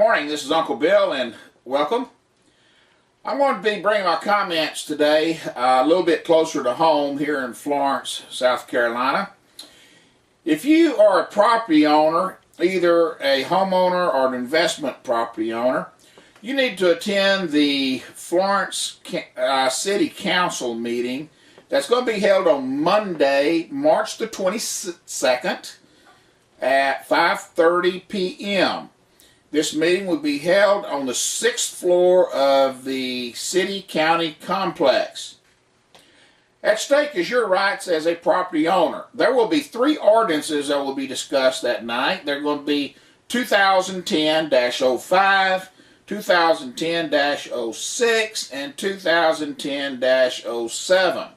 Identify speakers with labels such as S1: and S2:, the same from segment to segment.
S1: morning, this is Uncle Bill and welcome. I'm going to be bringing my comments today a little bit closer to home here in Florence, South Carolina. If you are a property owner, either a homeowner or an investment property owner, you need to attend the Florence City Council meeting that's going to be held on Monday, March the 22nd at 5:30 p.m. This meeting will be held on the 6th floor of the city-county complex. At stake is your rights as a property owner. There will be 3 ordinances that will be discussed that night. They're going to be 2010-05, 2010-06, and 2010-07.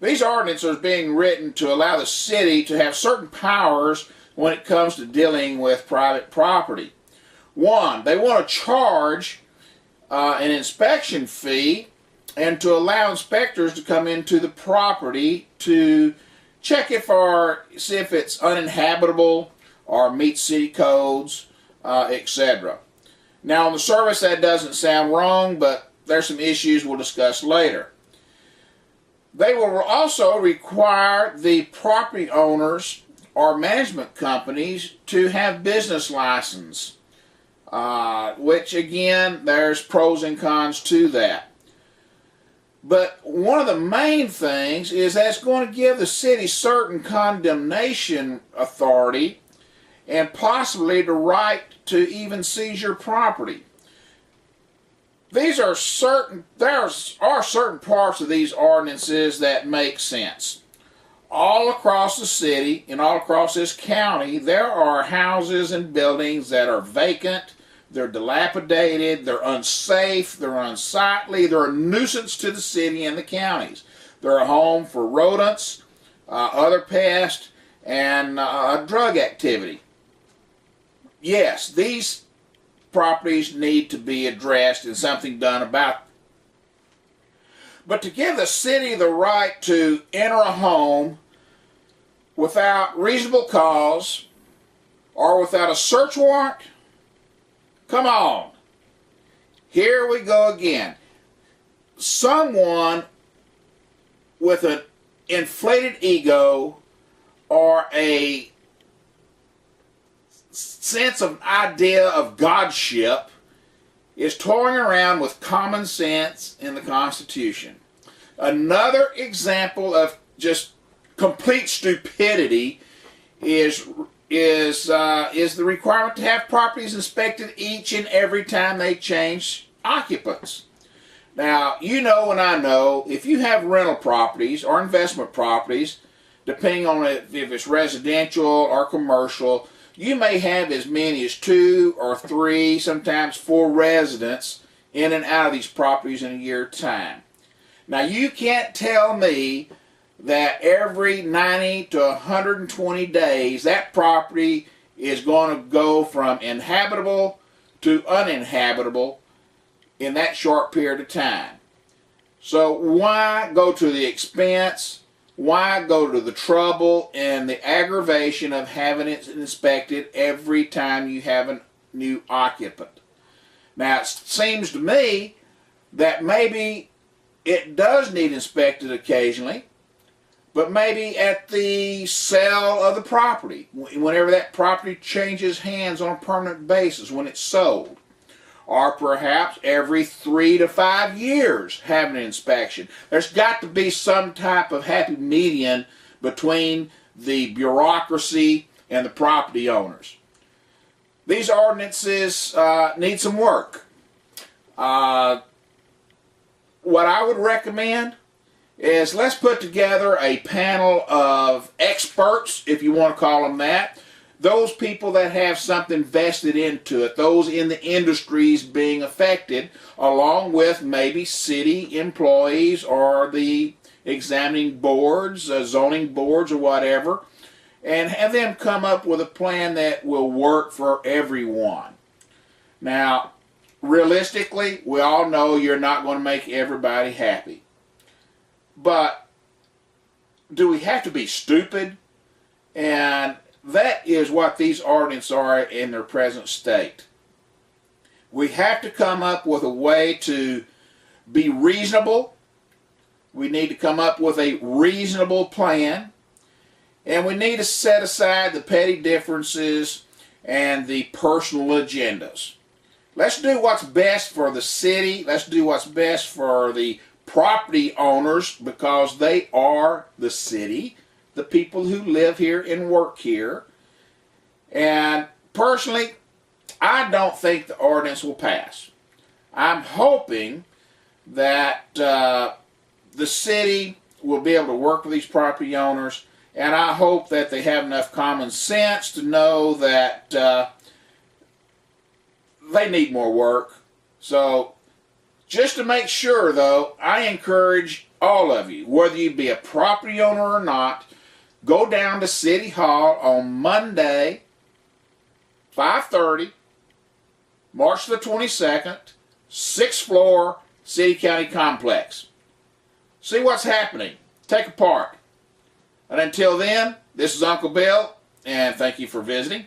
S1: These ordinances are being written to allow the city to have certain powers when it comes to dealing with private property. 1, they want to charge an inspection fee and to allow inspectors to come into the property to check see if it's uninhabitable or meets city codes, etc. Now on the surface that doesn't sound wrong, but there's some issues we'll discuss later. They will also require the property owners or management companies to have business license. Which again, there's pros and cons to that. But one of the main things is that it's going to give the city certain condemnation authority and possibly the right to even seize your property. There are certain parts of these ordinances that make sense. All across the city and all across this county, there are houses and buildings that are vacant. They're dilapidated, they're unsafe, they're unsightly, they're a nuisance to the city and the counties. They're a home for rodents, other pests, and drug activity. Yes, these properties need to be addressed and something done about them. But to give the city the right to enter a home without reasonable cause or without a search warrant, come on. Here we go again. Someone with an inflated ego or a sense of idea of godship is toying around with common sense in the Constitution. Another example of just complete stupidity is the requirement to have properties inspected each and every time they change occupants. Now, you know and I know, if you have rental properties or investment properties, depending on if it's residential or commercial, you may have as many as 2 or 3, sometimes 4 residents in and out of these properties in a year's time. Now, you can't tell me that every 90 to 120 days that property is going to go from inhabitable to uninhabitable in that short period of time. So why go to the expense, why go to the trouble and the aggravation of having it inspected every time you have a new occupant? Now it seems to me that maybe it does need inspected occasionally, but maybe at the sale of the property, whenever that property changes hands on a permanent basis, when it's sold. Or perhaps every 3 to 5 years having an inspection. There's got to be some type of happy median between the bureaucracy and the property owners. These ordinances need some work. What I would recommend is let's put together a panel of experts, if you want to call them that, those people that have something vested into it, those in the industries being affected, along with maybe city employees or the examining boards, zoning boards or whatever, and have them come up with a plan that will work for everyone. Now, realistically, we all know you're not going to make everybody happy. But do we have to be stupid? And that is what these ordinances are in their present state. We have to come up with a way to be reasonable. We need to come up with a reasonable plan. And we need to set aside the petty differences and the personal agendas. Let's do what's best for the city. Let's do what's best for the property owners, because they are the city, the people who live here and work here. And personally, I don't think the ordinance will pass. I'm hoping that the city will be able to work with these property owners, and I hope that they have enough common sense to know that they need more work. So just to make sure, though, I encourage all of you, whether you be a property owner or not, go down to City Hall on Monday, 5:30, March the 22nd, 6th floor, City County Complex. See what's happening. Take a part. And until then, this is Uncle Bill, and thank you for visiting.